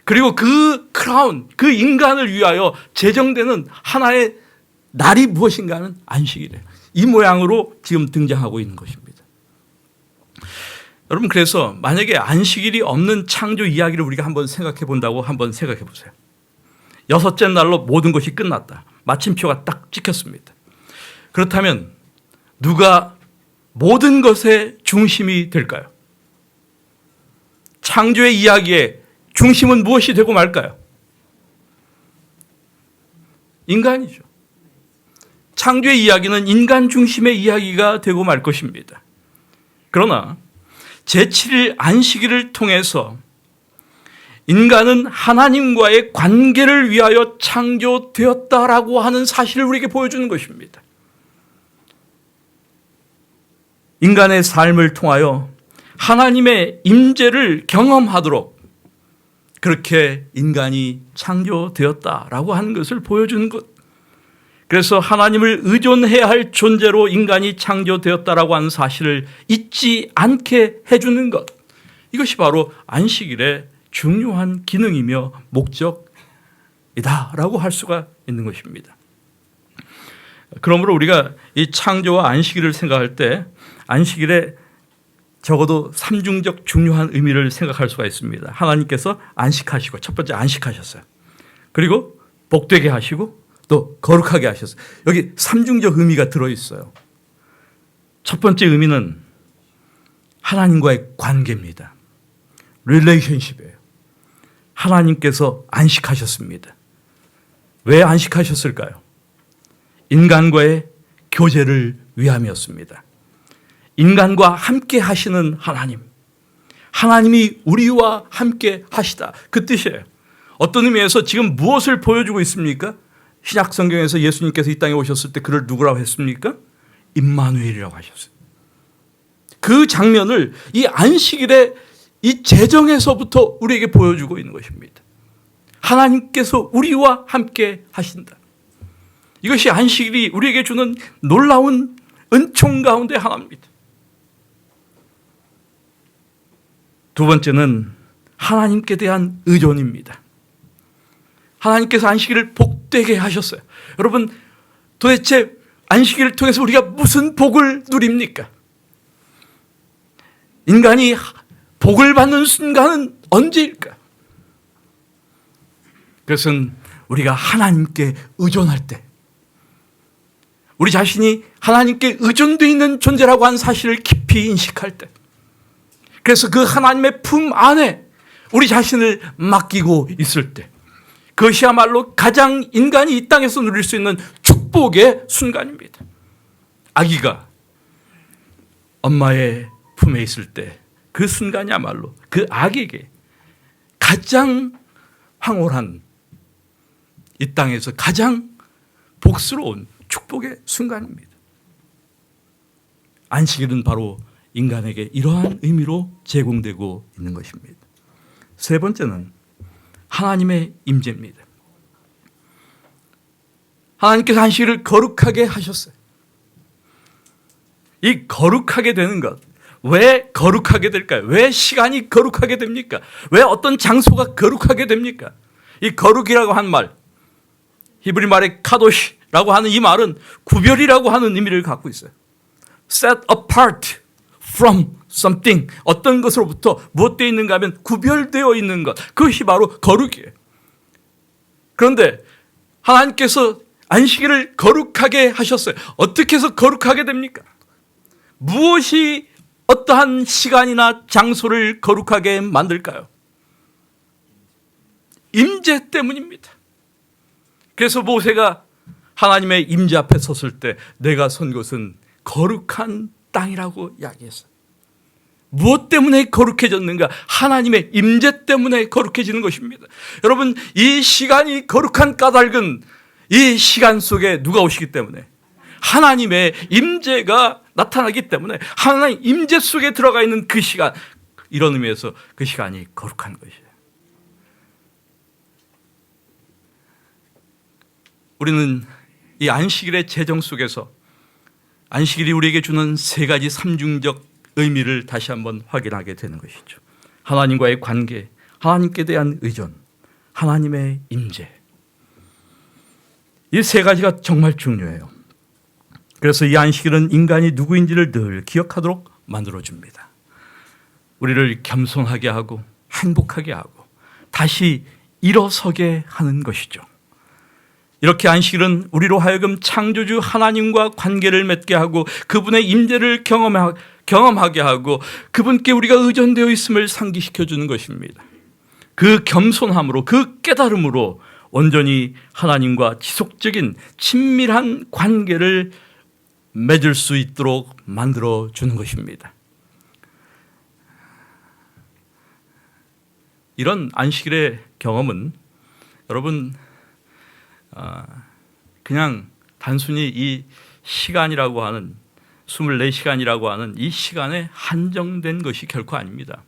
그리고 그 크라운, 그 인간을 위하여 제정되는 하나의 날이 무엇인가 하면 안식일이에요. 이 모양으로 지금 등장하고 있는 것입니다. 여러분, 그래서 만약에 안식일이 없는 창조 이야기를 우리가 한번 생각해 본다고 한번 생각해 보세요. 여섯째 날로 모든 것이 끝났다. 마침표가 딱 찍혔습니다. 그렇다면 누가 모든 것의 중심이 될까요? 창조의 이야기의 중심은 무엇이 되고 말까요? 인간이죠. 창조의 이야기는 인간 중심의 이야기가 되고 말 것입니다. 그러나 제7일 안식일을 통해서 인간은 하나님과의 관계를 위하여 창조되었다라고 하는 사실을 우리에게 보여주는 것입니다. 인간의 삶을 통하여 하나님의 임재를 경험하도록 그렇게 인간이 창조되었다라고 하는 것을 보여주는 것. 그래서 하나님을 의존해야 할 존재로 인간이 창조되었다라고 하는 사실을 잊지 않게 해주는 것. 이것이 바로 안식일의 중요한 기능이며 목적이다라고 할 수가 있는 것입니다. 그러므로 우리가 이 창조와 안식일을 생각할 때 안식일에 적어도 삼중적 중요한 의미를 생각할 수가 있습니다. 하나님께서 안식하시고, 첫 번째 안식하셨어요. 그리고 복되게 하시고 또 거룩하게 하셨어요. 여기 삼중적 의미가 들어있어요. 첫 번째 의미는 하나님과의 관계입니다. 릴레이션십이에요. 하나님께서 안식하셨습니다. 왜 안식하셨을까요? 인간과의 교제를 위함이었습니다. 인간과 함께 하시는 하나님, 하나님이 우리와 함께 하시다, 그 뜻이에요. 어떤 의미에서 지금 무엇을 보여주고 있습니까? 신약 성경에서 예수님께서 이 땅에 오셨을 때 그를 누구라고 했습니까? 임마누엘이라고 하셨어요. 그 장면을 이 안식일의 이 제정에서부터 우리에게 보여주고 있는 것입니다. 하나님께서 우리와 함께 하신다. 이것이 안식일이 우리에게 주는 놀라운 은총 가운데 하나입니다. 두 번째는 하나님께 대한 의존입니다. 하나님께서 안식일을 복되게 하셨어요. 여러분, 도대체 안식일을 통해서 우리가 무슨 복을 누립니까? 인간이 복을 받는 순간은 언제일까? 그것은 우리가 하나님께 의존할 때, 우리 자신이 하나님께 의존되어 있는 존재라고 하는 사실을 깊이 인식할 때, 그래서 그 하나님의 품 안에 우리 자신을 맡기고 있을 때, 그것이야말로 가장 인간이 이 땅에서 누릴 수 있는 축복의 순간입니다. 아기가 엄마의 품에 있을 때 그 순간이야말로 그 아기에게 가장 황홀한, 이 땅에서 가장 복스러운 축복의 순간입니다. 안식일은 바로 인간에게 이러한 의미로 제공되고 있는 것입니다. 세 번째는 하나님의 임재입니다. 하나님께서 안식일을 거룩하게 하셨어요. 이 거룩하게 되는 것, 왜 거룩하게 될까요? 왜 시간이 거룩하게 됩니까? 왜 어떤 장소가 거룩하게 됩니까? 이 거룩이라고 한 말, 히브리 말의 카도시라고 하는 이 말은 구별이라고 하는 의미를 갖고 있어요. Set apart from something, 어떤 것으로부터 무엇되어 있는가 하면 구별되어 있는 것, 그것이 바로 거룩이에요. 그런데 하나님께서 안식일을 거룩하게 하셨어요. 어떻게 해서 거룩하게 됩니까? 무엇이 어떠한 시간이나 장소를 거룩하게 만들까요? 임재 때문입니다. 그래서 모세가 하나님의 임재 앞에 섰을 때 내가 선 곳은 거룩한 땅이라고 이야기했어요. 무엇 때문에 거룩해졌는가? 하나님의 임재 때문에 거룩해지는 것입니다. 여러분, 이 시간이 거룩한 까닭은 이 시간 속에 누가 오시기 때문에, 하나님의 임재가 나타나기 때문에, 하나님 임재 속에 들어가 있는 그 시간, 이런 의미에서 그 시간이 거룩한 것이에요. 우리는 이 안식일의 재정 속에서 안식일이 우리에게 주는 세 가지 삼중적 의미를 다시 한번 확인하게 되는 것이죠. 하나님과의 관계, 하나님께 대한 의존, 하나님의 임재. 이 세 가지가 정말 중요해요. 그래서 이 안식일은 인간이 누구인지를 늘 기억하도록 만들어줍니다. 우리를 겸손하게 하고 행복하게 하고 다시 일어서게 하는 것이죠. 이렇게 안식일은 우리로 하여금 창조주 하나님과 관계를 맺게 하고 그분의 임재를 경험하게 하고 그분께 우리가 의존되어 있음을 상기시켜 주는 것입니다. 그 겸손함으로, 그 깨달음으로 온전히 하나님과 지속적인 친밀한 관계를 맺을 수 있도록 만들어 주는 것입니다. 이런 안식일의 경험은 여러분 그냥 단순히 이 시간이라고 하는 24시간이라고 하는 이 시간에 한정된 것이 결코 아닙니다.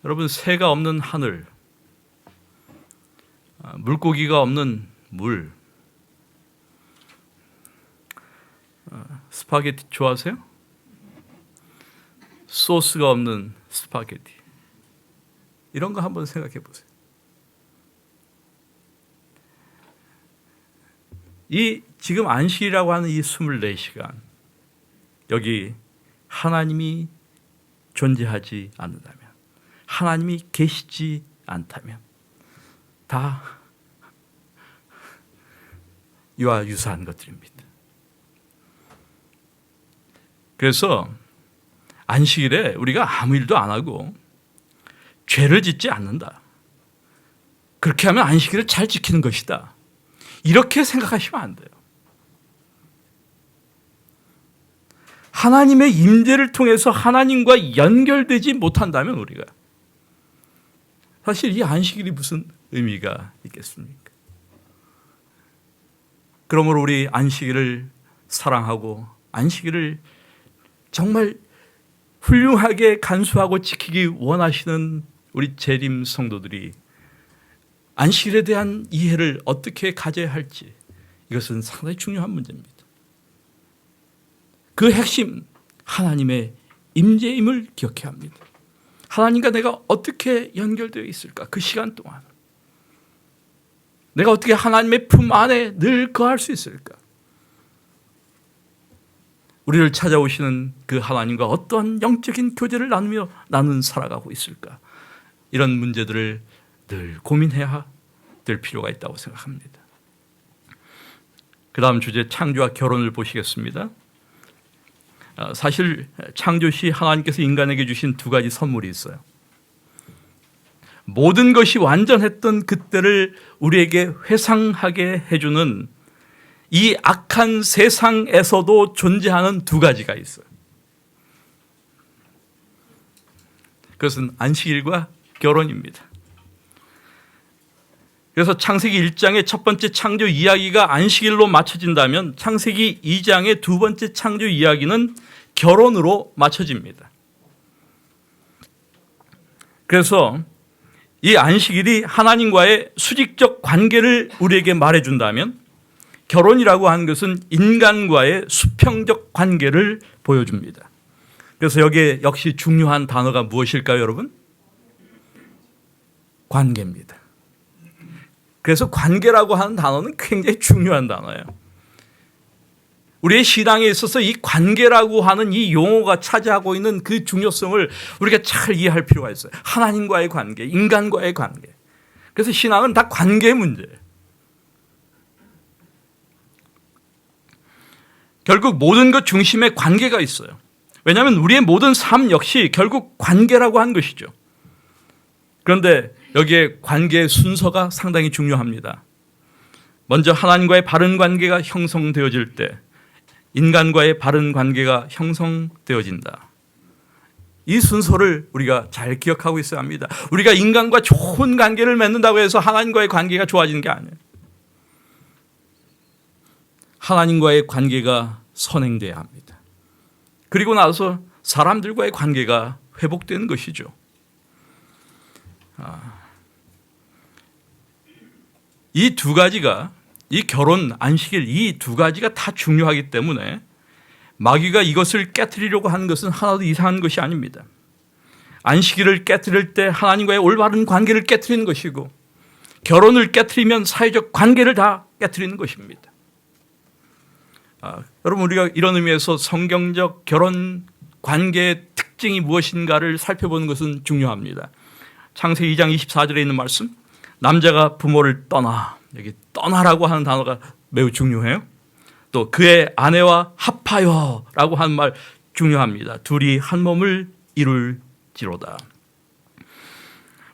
여러분, 새가 없는 하늘, 물고기가 없는 물, 스파게티 좋아하세요? 소스가 없는 스파게티, 이런 거 한번 생각해 보세요. 이 지금 안식이라고 하는 이 24시간, 여기 하나님이 존재하지 않는다면, 하나님이 계시지 않다면 다 이와 유사한 것들입니다. 그래서 안식일에 우리가 아무 일도 안 하고 죄를 짓지 않는다, 그렇게 하면 안식일을 잘 지키는 것이다, 이렇게 생각하시면 안 돼요. 하나님의 임재를 통해서 하나님과 연결되지 못한다면 우리가 사실 이 안식일이 무슨 의미가 있겠습니까? 그러므로 우리 안식일을 사랑하고 안식일을 정말 훌륭하게 간수하고 지키기 원하시는 우리 재림 성도들이 안식일에 대한 이해를 어떻게 가져야 할지, 이것은 상당히 중요한 문제입니다. 그 핵심, 하나님의 임재임을 기억해야 합니다. 하나님과 내가 어떻게 연결되어 있을까? 그 시간 동안 내가 어떻게 하나님의 품 안에 늘 거할 수 있을까? 우리를 찾아오시는 그 하나님과 어떠한 영적인 교제를 나누며 나는 살아가고 있을까? 이런 문제들을 늘 고민해야 될 필요가 있다고 생각합니다. 그 다음 주제, 창조와 결혼을 보시겠습니다. 사실 창조시 하나님께서 인간에게 주신 두 가지 선물이 있어요. 모든 것이 완전했던 그때를 우리에게 회상하게 해주는 이 악한 세상에서도 존재하는 두 가지가 있어요. 그것은 안식일과 결혼입니다. 그래서 창세기 1장의 첫 번째 창조 이야기가 안식일로 맞춰진다면 창세기 2장의 두 번째 창조 이야기는 결혼으로 맞춰집니다. 그래서 이 안식일이 하나님과의 수직적 관계를 우리에게 말해준다면 결혼이라고 하는 것은 인간과의 수평적 관계를 보여줍니다. 그래서 여기에 역시 중요한 단어가 무엇일까요, 여러분? 관계입니다. 그래서 관계라고 하는 단어는 굉장히 중요한 단어예요. 우리의 신앙에 있어서 이 관계라고 하는 이 용어가 차지하고 있는 그 중요성을 우리가 잘 이해할 필요가 있어요. 하나님과의 관계, 인간과의 관계. 그래서 신앙은 다 관계의 문제예요. 결국 모든 것 중심에 관계가 있어요. 왜냐하면 우리의 모든 삶 역시 결국 관계라고 하는 것이죠. 그런데 여기에 관계의 순서가 상당히 중요합니다. 먼저 하나님과의 바른 관계가 형성되어질 때 인간과의 바른 관계가 형성되어진다. 이 순서를 우리가 잘 기억하고 있어야 합니다. 우리가 인간과 좋은 관계를 맺는다고 해서 하나님과의 관계가 좋아지는 게 아니에요. 하나님과의 관계가 선행돼야 합니다. 그리고 나서 사람들과의 관계가 회복되는 것이죠. 이 두 가지가, 이 결혼, 안식일 이 두 가지가 다 중요하기 때문에 마귀가 이것을 깨트리려고 하는 것은 하나도 이상한 것이 아닙니다. 안식일을 깨트릴 때 하나님과의 올바른 관계를 깨트리는 것이고 결혼을 깨트리면 사회적 관계를 다 깨트리는 것입니다. 여러분, 우리가 이런 의미에서 성경적 결혼 관계의 특징이 무엇인가를 살펴보는 것은 중요합니다. 창세기 2장 24절에 있는 말씀, 남자가 부모를 떠나, 여기 떠나라고 하는 단어가 매우 중요해요. 또 그의 아내와 합하여라고 하는 말 중요합니다. 둘이 한 몸을 이룰지로다.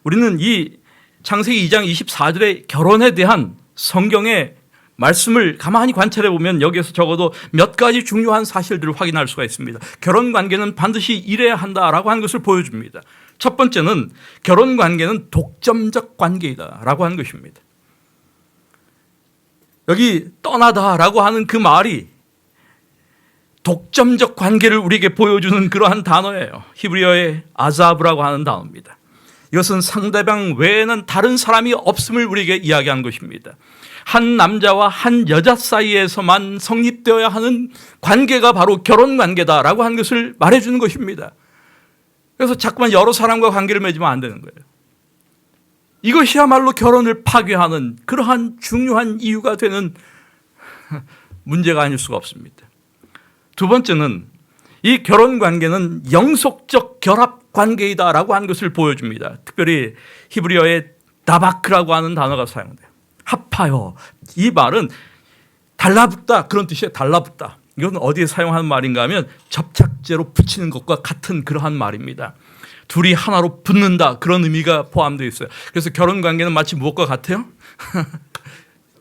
우리는 이 창세기 2장 24절의 결혼에 대한 성경의 말씀을 가만히 관찰해 보면 여기에서 적어도 몇 가지 중요한 사실들을 확인할 수가 있습니다. 결혼 관계는 반드시 이래야 한다라고 하는 것을 보여줍니다. 첫 번째는 결혼 관계는 독점적 관계이다라고 하는 것입니다. 여기 떠나다라고 하는 그 말이 독점적 관계를 우리에게 보여주는 그러한 단어예요. 히브리어의 아자브라고 하는 단어입니다. 이것은 상대방 외에는 다른 사람이 없음을 우리에게 이야기한 것입니다. 한 남자와 한 여자 사이에서만 성립되어야 하는 관계가 바로 결혼 관계다라고 하는 것을 말해주는 것입니다. 그래서 자꾸만 여러 사람과 관계를 맺으면 안 되는 거예요. 이것이야말로 결혼을 파괴하는 그러한 중요한 이유가 되는 문제가 아닐 수가 없습니다. 두 번째는 이 결혼 관계는 영속적 결합 관계이다라고 하는 것을 보여줍니다. 특별히 히브리어의 다바크라고 하는 단어가 사용돼요. 합하여. 이 말은 달라붙다 그런 뜻이에요. 달라붙다. 이건 어디에 사용하는 말인가 하면 접착제로 붙이는 것과 같은 그러한 말입니다. 둘이 하나로 붙는다 그런 의미가 포함되어 있어요. 그래서 결혼 관계는 마치 무엇과 같아요?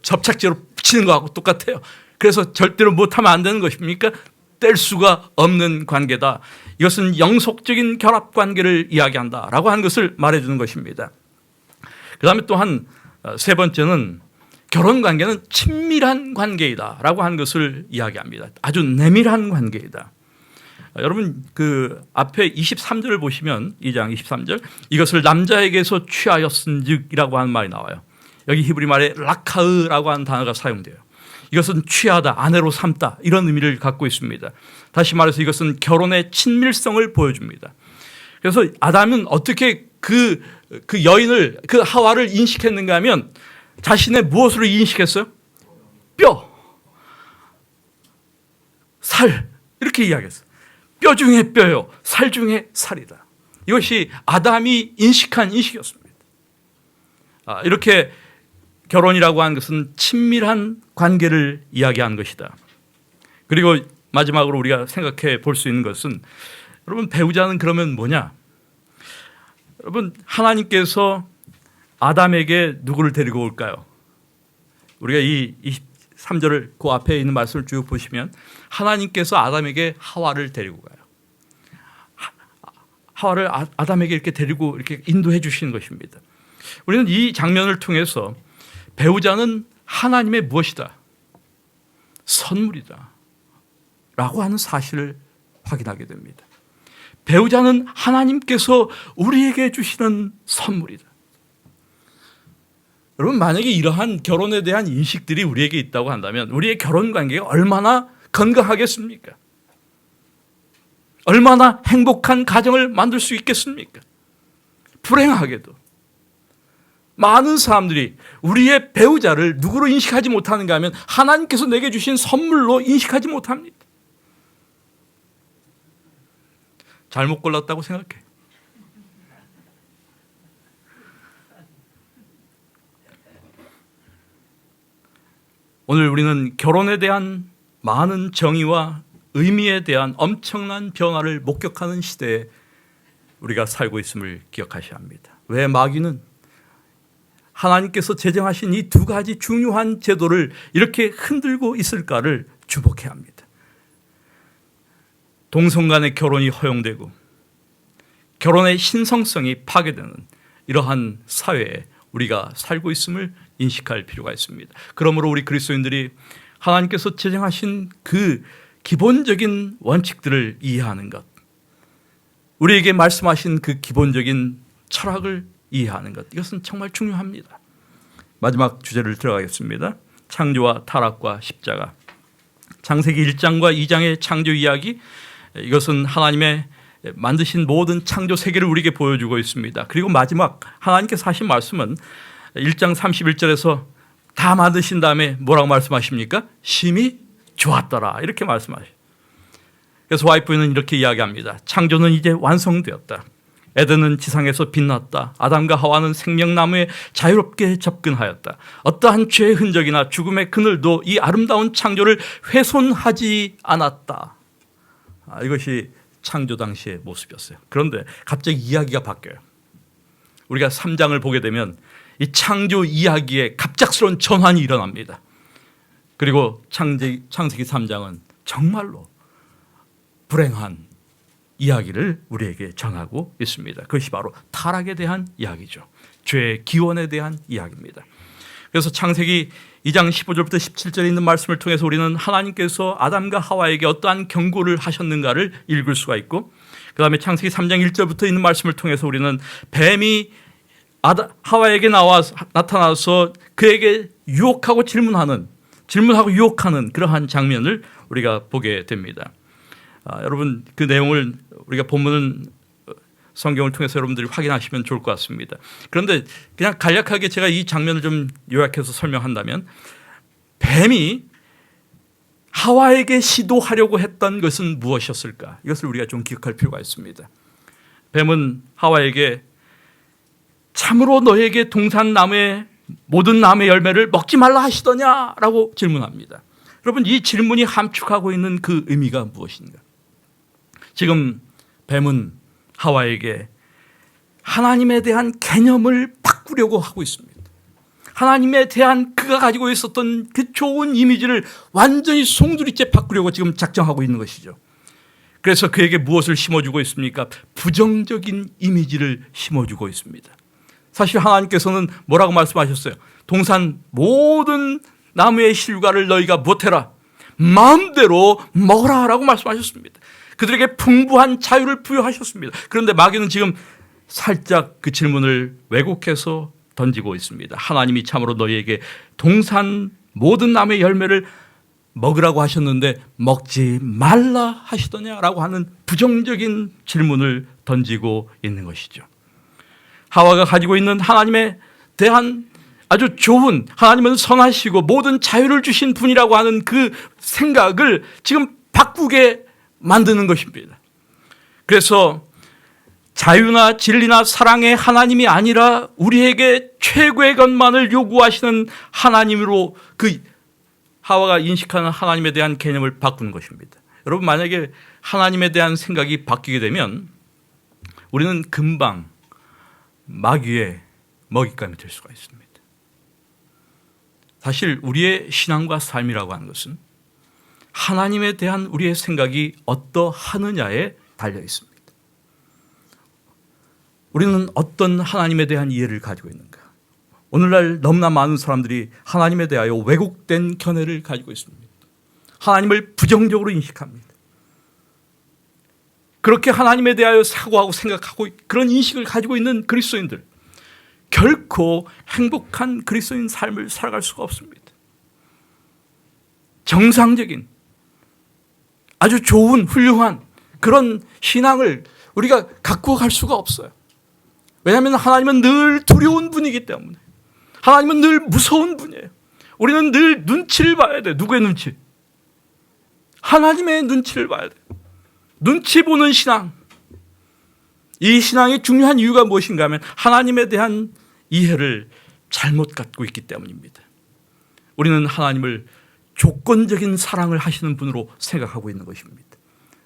접착제로 붙이는 것하고 똑같아요. 그래서 절대로 못하면 안 되는 것입니까? 뗄 수가 없는 관계다. 이것은 영속적인 결합 관계를 이야기한다라고 하는 것을 말해주는 것입니다. 그 다음에 또한 세 번째는 결혼 관계는 친밀한 관계이다라고 하는 것을 이야기합니다. 아주 내밀한 관계이다. 여러분 그 앞에 23절을 보시면 2장 23절 이것을 남자에게서 취하였은즉이라고 하는 말이 나와요. 여기 히브리 말에 라카으라고 하는 단어가 사용돼요. 이것은 취하다, 아내로 삼다 이런 의미를 갖고 있습니다. 다시 말해서 이것은 결혼의 친밀성을 보여줍니다. 그래서 아담은 어떻게 그 여인을 그 하와를 인식했는가 하면 자신의 무엇으로 인식했어요? 뼈, 살 이렇게 이야기했어요. 뼈 중에 뼈요, 살 중에 살이다. 이것이 아담이 인식한 인식이었습니다. 이렇게 결혼이라고 하는 것은 친밀한 관계를 이야기하는 것이다. 그리고 마지막으로 우리가 생각해 볼 수 있는 것은 여러분 배우자는 그러면 뭐냐? 여러분 하나님께서 아담에게 누구를 데리고 올까요? 우리가 이 23절을 그 앞에 있는 말씀을 쭉 보시면 하나님께서 아담에게 하와를 데리고 가요. 하와를 아담에게 이렇게 데리고 이렇게 인도해 주시는 것입니다. 우리는 이 장면을 통해서 배우자는 하나님의 무엇이다? 선물이다 라고 하는 사실을 확인하게 됩니다. 배우자는 하나님께서 우리에게 주시는 선물이다. 여러분, 만약에 이러한 결혼에 대한 인식들이 우리에게 있다고 한다면 우리의 결혼 관계가 얼마나 건강하겠습니까? 얼마나 행복한 가정을 만들 수 있겠습니까? 불행하게도 많은 사람들이 우리의 배우자를 누구로 인식하지 못하는가 하면 하나님께서 내게 주신 선물로 인식하지 못합니다. 잘못 골랐다고 생각해. 오늘 우리는 결혼에 대한 많은 정의와 의미에 대한 엄청난 변화를 목격하는 시대에 우리가 살고 있음을 기억하셔야 합니다. 왜 마귀는 하나님께서 제정하신 이 두 가지 중요한 제도를 이렇게 흔들고 있을까를 주목해야 합니다. 동성 간의 결혼이 허용되고 결혼의 신성성이 파괴되는 이러한 사회에 우리가 살고 있음을 인식할 필요가 있습니다. 그러므로 우리 그리스도인들이 하나님께서 제정하신 그 기본적인 원칙들을 이해하는 것, 우리에게 말씀하신 그 기본적인 철학을 이해하는 것, 이것은 정말 중요합니다. 마지막 주제를 들어가겠습니다. 창조와 타락과 십자가. 창세기 1장과 2장의 창조 이야기, 이것은 하나님의 만드신 모든 창조 세계를 우리에게 보여주고 있습니다. 그리고 마지막 하나님께서 하신 말씀은 1장 31절에서 다 만드신 다음에 뭐라고 말씀하십니까? 심히 좋았더라, 이렇게 말씀하셔요. 그래서 와이프는 이렇게 이야기합니다. 창조는 이제 완성되었다. 에덴은 지상에서 빛났다. 아담과 하와는 생명나무에 자유롭게 접근하였다. 어떠한 죄의 흔적이나 죽음의 그늘도 이 아름다운 창조를 훼손하지 않았다. 이것이 창조 당시의 모습이었어요. 그런데 갑자기 이야기가 바뀌어요. 우리가 3장을 보게 되면 이 창조 이야기에 갑작스러운 전환이 일어납니다. 그리고 창세기 3장은 정말로 불행한 이야기를 우리에게 전하고 있습니다. 그것이 바로 타락에 대한 이야기죠. 죄의 기원에 대한 이야기입니다. 그래서 창세기 2장 15절부터 17절에 있는 말씀을 통해서 우리는 하나님께서 아담과 하와에게 어떠한 경고를 하셨는가를 읽을 수가 있고, 그 다음에 창세기 3장 1절부터 있는 말씀을 통해서 우리는 뱀이 하와에게 나타나서 그에게 유혹하고 질문하고 유혹하는 그러한 장면을 우리가 보게 됩니다. 여러분, 그 내용을 우리가 본문은 성경을 통해서 여러분들이 확인하시면 좋을 것 같습니다. 그런데 그냥 간략하게 제가 이 장면을 좀 요약해서 설명한다면, 뱀이 하와에게 시도하려고 했던 것은 무엇이었을까? 이것을 우리가 좀 기억할 필요가 있습니다. 뱀은 하와에게 참으로 너에게 동산나무의 모든 나무의 열매를 먹지 말라 하시더냐라고 질문합니다. 여러분, 이 질문이 함축하고 있는 그 의미가 무엇인가? 지금 뱀은 하와에게 하나님에 대한 개념을 바꾸려고 하고 있습니다. 하나님에 대한 그가 가지고 있었던 그 좋은 이미지를 완전히 송두리째 바꾸려고 지금 작정하고 있는 것이죠. 그래서 그에게 무엇을 심어주고 있습니까? 부정적인 이미지를 심어주고 있습니다. 사실 하나님께서는 뭐라고 말씀하셨어요? 동산 모든 나무의 실과를 너희가 못해라, 마음대로 먹어라 라고 말씀하셨습니다. 그들에게 풍부한 자유를 부여하셨습니다. 그런데 마귀는 지금 살짝 그 질문을 왜곡해서 던지고 있습니다. 하나님이 참으로 너희에게 동산 모든 나무의 열매를 먹으라고 하셨는데 먹지 말라 하시더냐라고 하는 부정적인 질문을 던지고 있는 것이죠. 하와가 가지고 있는 하나님에 대한 아주 좋은, 하나님은 선하시고 모든 자유를 주신 분이라고 하는 그 생각을 지금 바꾸게 만드는 것입니다. 그래서 자유나 진리나 사랑의 하나님이 아니라 우리에게 최고의 것만을 요구하시는 하나님으로 그 하와가 인식하는 하나님에 대한 개념을 바꾸는 것입니다. 여러분, 만약에 하나님에 대한 생각이 바뀌게 되면 우리는 금방 마귀의 먹잇감이 될 수가 있습니다. 사실 우리의 신앙과 삶이라고 하는 것은 하나님에 대한 우리의 생각이 어떠하느냐에 달려 있습니다. 우리는 어떤 하나님에 대한 이해를 가지고 있는가? 오늘날 너무나 많은 사람들이 하나님에 대하여 왜곡된 견해를 가지고 있습니다. 하나님을 부정적으로 인식합니다. 그렇게 하나님에 대하여 사고하고 생각하고 그런 인식을 가지고 있는 그리스도인들, 결코 행복한 그리스도인 삶을 살아갈 수가 없습니다. 정상적인 아주 좋은 훌륭한 그런 신앙을 우리가 갖고 갈 수가 없어요. 왜냐하면 하나님은 늘 두려운 분이기 때문에, 하나님은 늘 무서운 분이에요. 우리는 늘 눈치를 봐야 돼요. 누구의 눈치? 하나님의 눈치를 봐야 돼요. 눈치 보는 신앙. 이 신앙의 중요한 이유가 무엇인가 하면 하나님에 대한 이해를 잘못 갖고 있기 때문입니다. 우리는 하나님을 조건적인 사랑을 하시는 분으로 생각하고 있는 것입니다.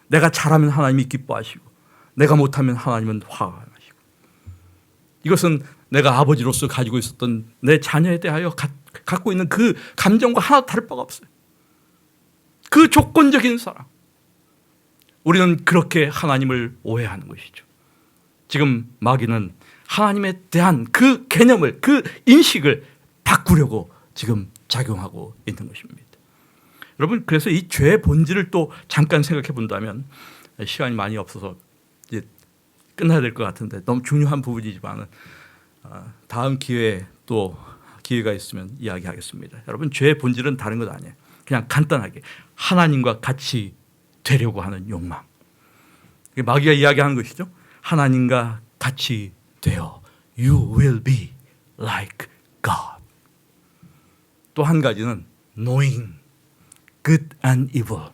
내가 잘하면 하나님이 기뻐하시고 내가 못하면 하나님은 화가 나시고, 이것은 내가 아버지로서 가지고 있었던 내 자녀에 대하여 갖고 있는 그 감정과 하나 다를 바가 없어요. 그 조건적인 사랑. 우리는 그렇게 하나님을 오해하는 것이죠. 지금 마귀는 하나님에 대한 그 개념을, 그 인식을 바꾸려고 지금 작용하고 있는 것입니다. 여러분, 그래서 이 죄의 본질을 또 잠깐 생각해 본다면, 시간이 많이 없어서 이제 끝나야 될 것 같은데 너무 중요한 부분이지만 다음 기회에 또 기회가 있으면 이야기하겠습니다. 여러분, 죄의 본질은 다른 것 아니에요. 그냥 간단하게 하나님과 같이 되려고 하는 욕망. 마귀가 이야기하는 것이죠. 하나님과 같이 되어 You will be like God. 또 한 가지는 knowing good and evil.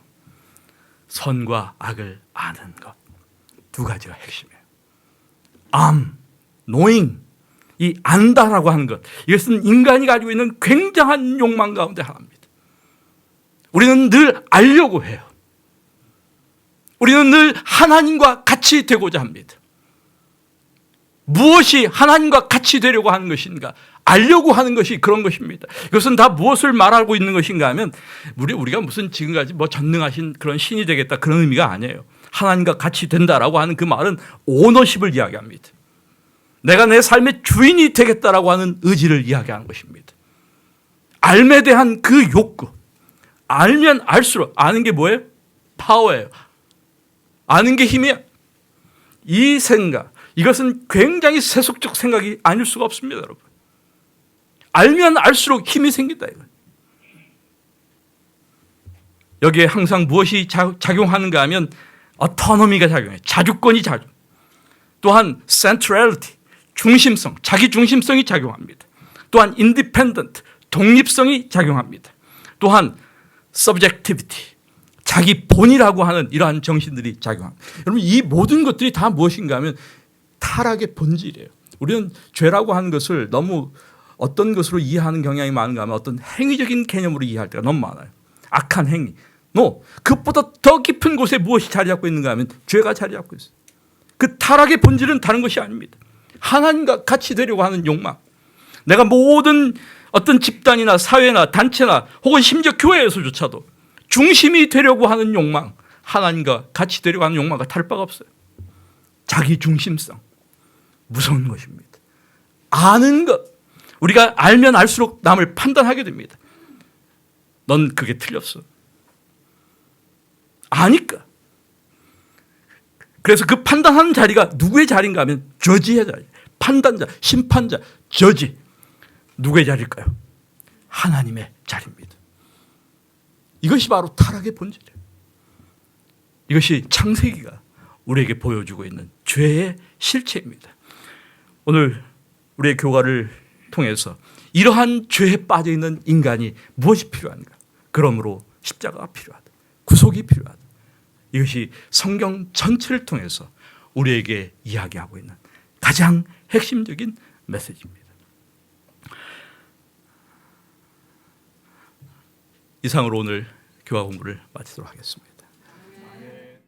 선과 악을 아는 것. 두 가지가 핵심이에요. knowing, 이 안다라고 하는 것. 이것은 인간이 가지고 있는 굉장한 욕망 가운데 하나입니다. 우리는 늘 알려고 해요. 우리는 늘 하나님과 같이 되고자 합니다. 무엇이 하나님과 같이 되려고 하는 것인가? 알려고 하는 것이 그런 것입니다. 이것은 다 무엇을 말하고 있는 것인가 하면 우리가 무슨 지금까지 뭐 전능하신 그런 신이 되겠다 그런 의미가 아니에요. 하나님과 같이 된다라고 하는 그 말은 오너십을 이야기합니다. 내가 내 삶의 주인이 되겠다라고 하는 의지를 이야기하는 것입니다. 알에 대한 그 욕구. 알면 알수록, 아는 게 뭐예요? 파워예요. 아는 게 힘이야. 이 생각, 이것은 굉장히 세속적 생각이 아닐 수가 없습니다, 여러분. 알면 알수록 힘이 생긴다 이거예요. 여기에 항상 무엇이 작용하는가 하면 autonomy가 작용해요. 자주권이 작용. 또한 centrality, 중심성, 자기 중심성이 작용합니다. 또한 independent, 독립성이 작용합니다. 또한 subjectivity, 자기 본이라고 하는 이러한 정신들이 작용합니다. 여러분, 이 모든 것들이 다 무엇인가 하면 타락의 본질이에요. 우리는 죄라고 하는 것을 너무 어떤 것으로 이해하는 경향이 많은가 하면 어떤 행위적인 개념으로 이해할 때가 너무 많아요. 악한 행위. 그것보다 더 깊은 곳에 무엇이 자리 잡고 있는가 하면 죄가 자리 잡고 있어요. 그 타락의 본질은 다른 것이 아닙니다. 하나님과 같이 되려고 하는 욕망. 내가 모든 어떤 집단이나 사회나 단체나 혹은 심지어 교회에서조차도 중심이 되려고 하는 욕망, 하나님과 같이 되려고 하는 욕망과 다를 바가 없어요. 자기 중심성. 무서운 것입니다. 아는 것. 우리가 알면 알수록 남을 판단하게 됩니다. 넌 그게 틀렸어. 아니까. 그래서 그 판단하는 자리가 누구의 자리인가 하면 저지의 자리. 판단자, 심판자, 저지. 누구의 자리일까요? 하나님의 자리입니다. 이것이 바로 타락의 본질이에요. 이것이 창세기가 우리에게 보여주고 있는 죄의 실체입니다. 오늘 우리의 교과를 통해서 이러한 죄에 빠져 있는 인간이 무엇이 필요한가? 그러므로 십자가가 필요하다. 구속이 필요하다. 이것이 성경 전체를 통해서 우리에게 이야기하고 있는 가장 핵심적인 메시지입니다. 이상으로 오늘 교화 공부를 마치도록 하겠습니다.